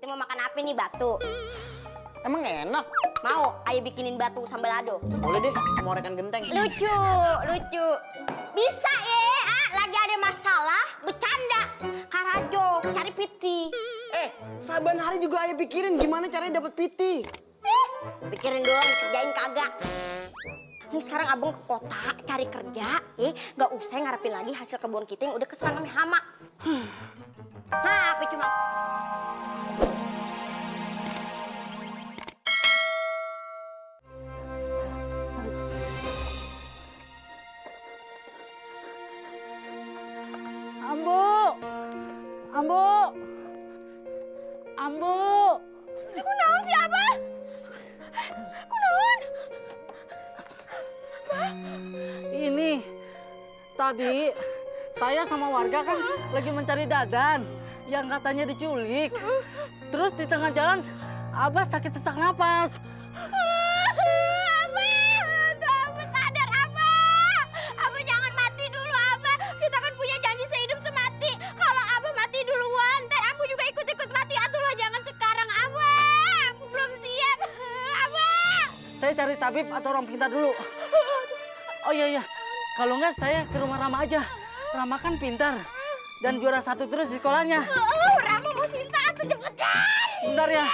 Kita mau makan apa nih, batu? Emang enak? Mau, ayo bikinin batu sambal lado. Boleh deh, mau rekan genteng. Lucu, lucu. Bisa ya, lagi ada masalah, bercanda. Karajo, cari piti. Saban hari juga ayah pikirin gimana caranya dapat piti. Pikirin doang, kerjain kagak. Nih sekarang abang ke kota cari kerja, gak usah ngarepin lagi hasil kebun kita yang udah keserang sama hama. Nah, apa cuma... Ambu, Ambu, Ambu. Kunaon siapa? Kunaon? Ini tadi saya sama warga kan lagi mencari Dadan yang katanya diculik. Terus di tengah jalan Abah sakit sesak napas. Abah sadar, Abah. Abah jangan mati dulu, Abah. Kita kan punya janji sehidup semati. Kalau Abah mati duluan, ntar aku juga ikut-ikut mati. Atuh lo jangan sekarang, Abah. Aku belum siap, Abah. Saya cari tabib atau orang pintar dulu. Oh iya, kalau enggak saya ke rumah Rama aja. Rama kan pintar dan juara 1 terus di sekolahnya. Rama mau Sinta, atuh cepetan. Bentar ya.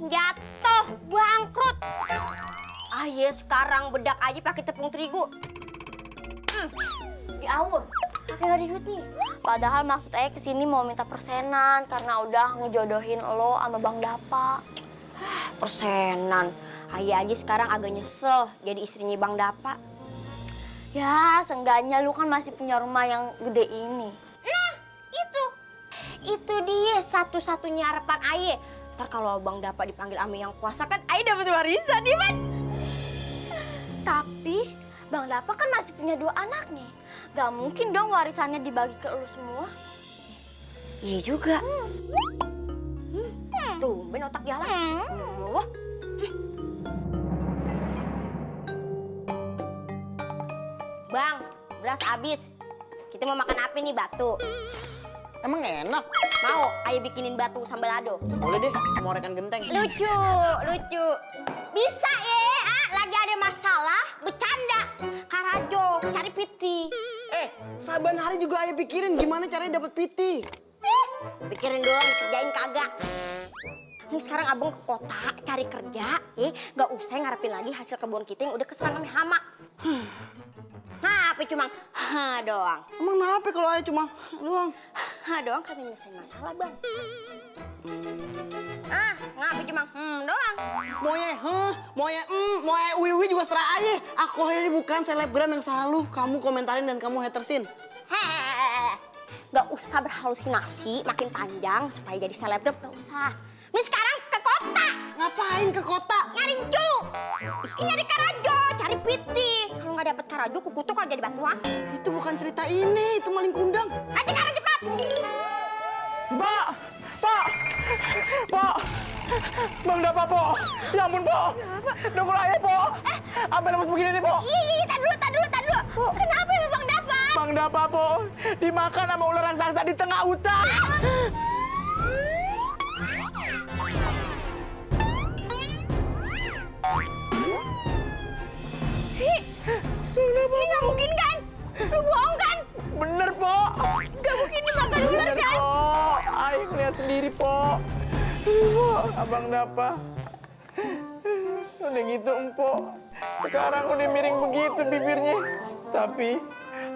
Jatuh, bangkrut. Ayo sekarang bedak aja pakai tepung terigu. Diaur, pakai gak ada duit nih. Padahal maksud Ayah kesini mau minta persenan karena udah ngejodohin lo sama Bang Dapa. Persenan, Ayah aja sekarang agak nyesel jadi istrinya Bang Dapa. Ya, seenggaknya lu kan masih punya rumah yang gede ini. Nah, itu dia satu-satunya harapan Ayah. Ntar kalau Bang Dapa dipanggil Ame yang kuasa kan Ayah dapat warisan, ya kan? Tapi Bang Dapa kan masih punya 2 anaknya. Gak mungkin dong warisannya dibagi ke lu semua. Iya juga. Tumben otak jalan. Wah. Bang, beras habis. Kita mau makan apa nih, batu? Emang enak? Mau, ayo bikinin batu sambal lado. Boleh deh, mau rekan genteng. Lucu, lucu. Bisa ya, lagi ada masalah, bercanda. Karajo, cari piti. Saban hari juga ayah pikirin gimana caranya dapat piti. Pikirin doang, kerjain kagak. Nih sekarang abang ke kota cari kerja, gak usah ngarepin lagi hasil kebun kita yang udah keserang sama hama. Nah, apa cuma doang. Emang kenapa kalau ayah cuma doang? Doang kan nyelesain masalah, Bang. Ngapa cuma doang. Moye wiwi juga serah ayah. Aku ini bukan selebgram yang selalu kamu komentarin dan kamu hatersin. Gak usah berhalusinasi makin panjang supaya jadi selebgram, gak usah. Nih sekarang ke kota. Ngapain ke kota? Nyari cu. Nyari karajo, cari piti. Kalau nggak dapet karajo, kukutuk aja jadi batuan. Itu bukan cerita ini, itu maling kundang. Ayo sekarang cepat. Pak! Bang Dapa, Po! Ya ampun, Po! Nunggu ayah, Po! Apa lemes begini nih, Po? Iya, tar dulu. Kenapa ya Bang Dapa? Bang Dapa, Po! Dimakan sama ular raksasa di tengah hutan! Ini nggak mungkin kan? Lu bohong kan? Bener, Po! Nggak mungkin dimakan ular Bener, kan? Po! Ayo lihat sendiri, Po! Po, Abang Dapa. Udah gitu, Empok. Sekarang udah miring begitu bibirnya. Tapi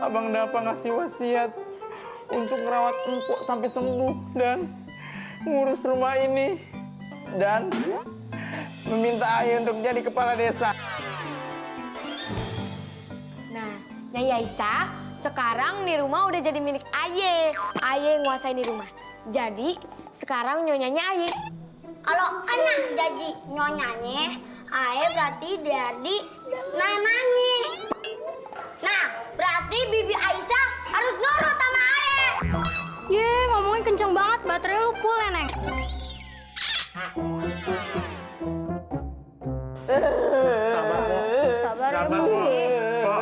Abang Dapa ngasih wasiat untuk merawat Empok sampai sembuh dan ngurus rumah ini. Dan meminta Ayah untuk jadi kepala desa. Nah, Nyai Aisyah, sekarang di rumah udah jadi milik Aye. Aye yang nguasain di rumah. Jadi, sekarang nyonyanya Aye. Kalau anak jadi nyonyanya, Ayah berarti jadi nananya. Nah, berarti Bibi Aisyah harus nurut sama Ayah. Ye, ngomongnya kenceng banget. Baterai lu full ya, Neng? Sabar, Po. Sabar ya, Sabar, Bu. Po.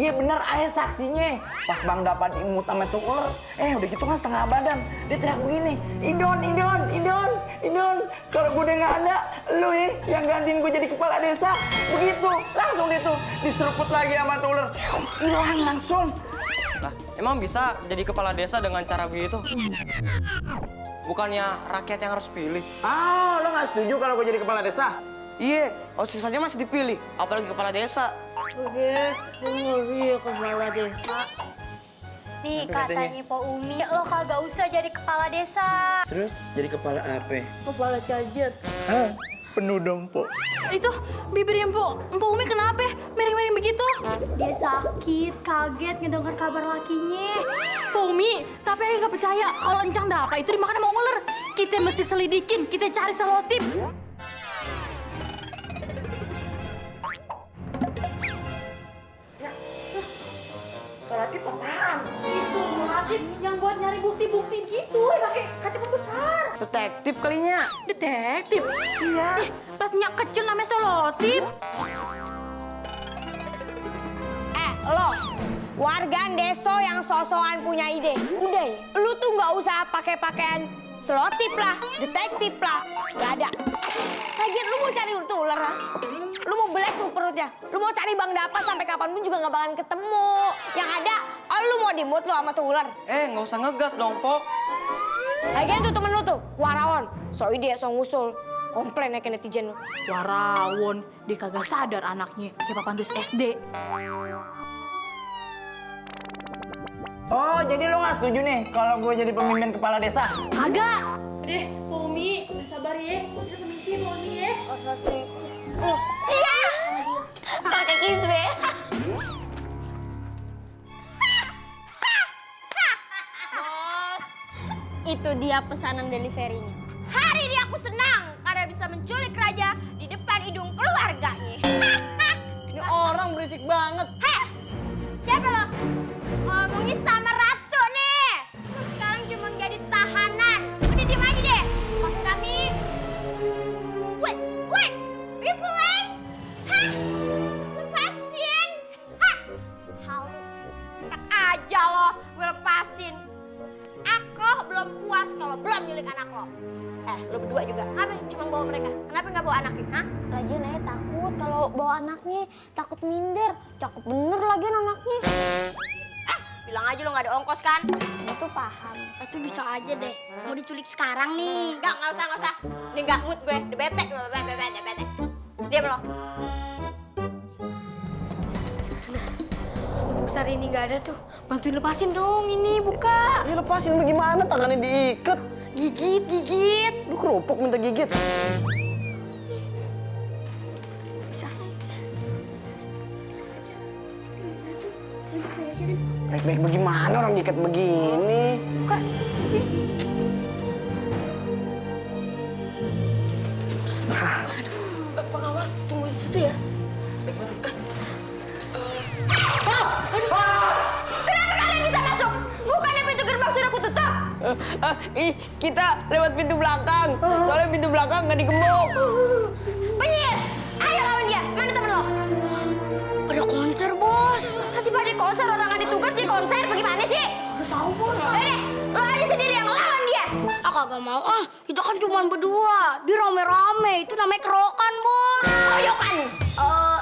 Iya bener, ayah saksinya. Pas Bang dapat imut sama tuh ular, udah gitu kan setengah badan. Dia teriak begini, Idon. Kalau gue udah nggak ada, lu yang gantiin gue jadi kepala desa. Begitu, langsung dia tuh diseruput lagi sama tuh ular. Hilang langsung. Lah, emang bisa jadi kepala desa dengan cara begitu? Bukannya rakyat yang harus pilih? Ah, lo nggak setuju kalau gue jadi kepala desa? Iya, OSIS saja masih dipilih, apalagi kepala desa. Nih katanya Po Umi, lo kagak usah jadi kepala desa. Terus jadi kepala apa? Kepala cajet. Hah? Penuh dong, Po. Itu bibirnya Empok Umi kenapa? Miring-miring begitu? Dia sakit, kaget ngedengar kabar lakinya. Po Umi, tapi ayah nggak percaya kalau encang dapa itu dimakan sama ular. Kita mesti selidikin, kita cari selotip. Selotip apaan? Itu selotip yang buat nyari bukti-bukti gitu, pakai kaca besar. Detektif kalinya. Detektif? Iya. Pas nyak kecil namanya selotip. Lo, warga deso yang sosokan punya ide. Udah ya, lu tuh nggak usah pakai pakaian selotip lah, detektif lah. Gak ada. Lagian lu mau cari tuh ular lah. Lu mau belek tuh perutnya. Lu mau cari Bang Dapa sampai kapanpun juga nggak bakalan ketemu. Yang ada, lu mau dimut lu sama tuh ular. Nggak usah ngegas dong, Pok. Lagian tuh temen lu tuh, Warawon. So ide, so ngusul. Komplain ya ke netizen lu. Warawon, dia kagak sadar anaknya kayak papan tulis SD. Oh, jadi lo nggak setuju nih kalau gue jadi pemimpin kepala desa? Agak. Deh, Po Umi, sabar ya. Kita permisi, Po Umi ya. Iya, pakai kisbe. Itu dia pesanan deliverynya. Hari ini aku senang karena bisa menculik raja di depan hidung keluarganya. Ini orang berisik banget. Heh, siapa lo? Ngomongin sama Ratu nih. Lu sekarang cuma jadi tahanan. Udah diem aja deh. Pas kami. Wait, you pulling? Hah? Lepasin? Hah? Halu. Enak aja lo, gue lepasin. Aku belum puas kalau belum nyulik anak lo. Lo berdua juga. Kenapa cuma bawa mereka? Kenapa nggak bawa anaknya? Hah? Lagian ayah takut kalau bawa anaknya, takut minder. Cakep bener lagi anaknya. Bilang aja lo nggak ada ongkos kan? Itu paham. Itu bisa aja deh. Mau diculik sekarang nih. Nggak usah. Ini nggak mood gue. Udah bete. Diam lo. Besar ini nggak ada tuh. Bantuin lepasin dong ini, buka. Ya lepasin bagaimana, tangannya diikat. Gigit. Lu kerupuk minta gigit. Baik-baik bagaimana orang diikat begini? Buka. Pak Kamal, tunggu di situ ya. Kenapa kalian bisa masuk? Bukannya pintu gerbang sudah kututup? Kita lewat pintu belakang. Soalnya pintu belakang nggak digembok. Penyihir, ayo lawan dia. Mana temen lo? Pada konser, bos. Masih pada konser, orang ada tugas di konser. Bagaimana sih? Tahu, bos. Deh, lo aja sendiri yang lawan dia. Kagak mau. Kita kan cuma berdua. Dia rame-rame. Itu namanya kerokan, bos. Koyokan.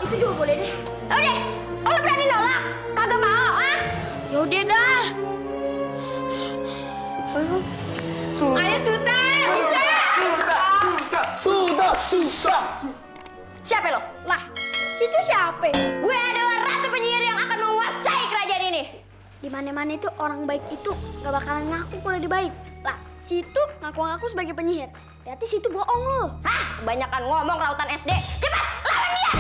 Itu juga boleh deh. Udah, lo berani nolak? Kagak mau, ah? Yaudah dah. Ayo, Suta, bisa. Susah. Siapa lo? Lah, situ siapa? Gue adalah ratu penyihir yang akan menguasai kerajaan ini. Di mana-mana itu orang baik itu gak bakalan ngaku kalau dia baik. Lah, situ ngaku-ngaku sebagai penyihir. Berarti situ bohong lo. Hah? Kebanyakan ngomong rautan SD. Cepat, lawan dia!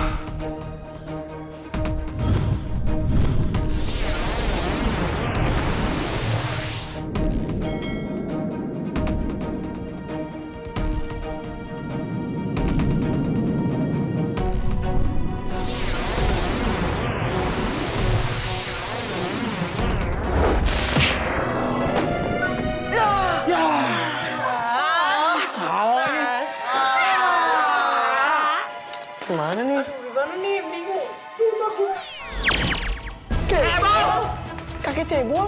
Gimana nih? Gimana nih? pakai cebol?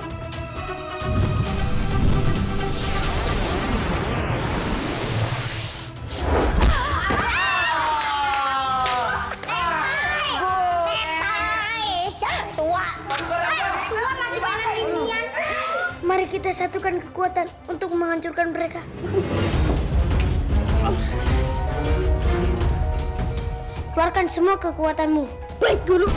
Mari kita satukan kekuatan untuk menghancurkan mereka. Keluarkan semua kekuatanmu. Baik, Guru.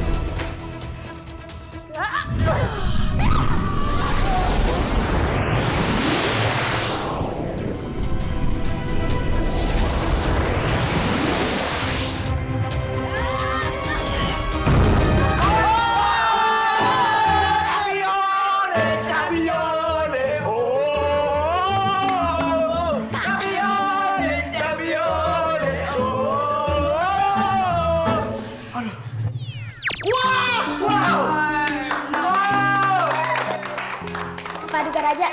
Paduka Raja,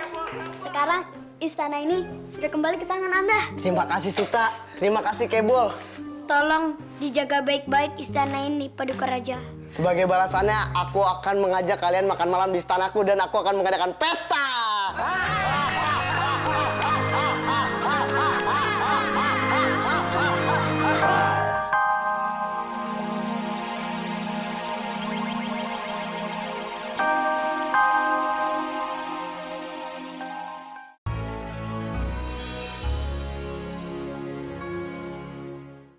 sekarang istana ini sudah kembali ke tangan Anda. Terima kasih Suta, terima kasih Kebol. Tolong dijaga baik-baik istana ini, Paduka Raja. Sebagai balasannya, aku akan mengajak kalian makan malam di istanaku dan aku akan mengadakan pesta.